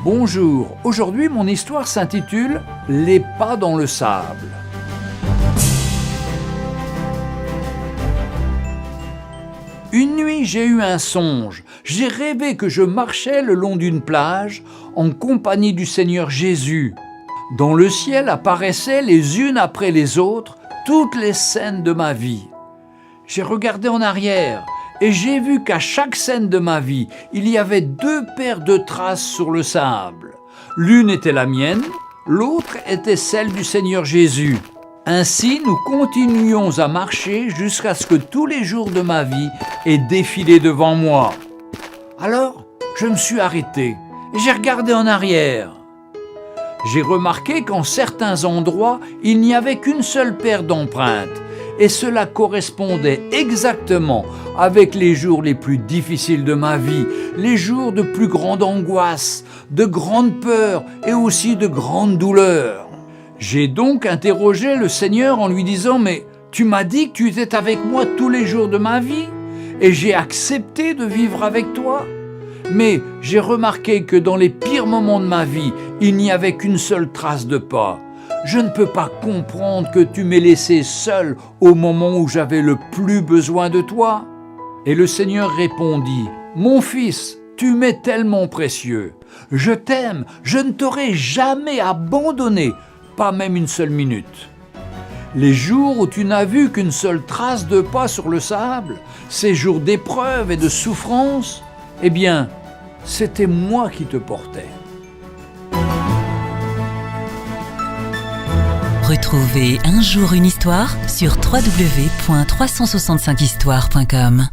Bonjour, aujourd'hui mon histoire s'intitule « Les pas dans le sable ». Une nuit, j'ai eu un songe. J'ai rêvé que je marchais le long d'une plage en compagnie du Seigneur Jésus. Dans le ciel apparaissaient les unes après les autres toutes les scènes de ma vie. J'ai regardé en arrière et j'ai vu qu'à chaque scène de ma vie, il y avait 2 paires de traces sur le sable. L'une était la mienne, l'autre était celle du Seigneur Jésus. Ainsi, nous continuions à marcher jusqu'à ce que tous les jours de ma vie aient défilé devant moi. Alors, je me suis arrêté et j'ai regardé en arrière. J'ai remarqué qu'en certains endroits, il n'y avait qu'une seule paire d'empreintes. Et cela correspondait exactement avec les jours les plus difficiles de ma vie, les jours de plus grande angoisse, de grande peur et aussi de grande douleur. J'ai donc interrogé le Seigneur en lui disant « Mais tu m'as dit que tu étais avec moi tous les jours de ma vie et j'ai accepté de vivre avec toi. Mais j'ai remarqué que dans les pires moments de ma vie, il n'y avait qu'une seule trace de pas. Je ne peux pas comprendre que tu m'aies laissé seul au moment où j'avais le plus besoin de toi. » Et le Seigneur répondit « Mon fils, tu m'es tellement précieux. Je t'aime, je ne t'aurai jamais abandonné, pas même une seule minute. Les jours où tu n'as vu qu'une seule trace de pas sur le sable, ces jours d'épreuve et de souffrance, eh bien, c'était moi qui te portais. » Retrouvez Un jour une histoire sur www.365histoire.com.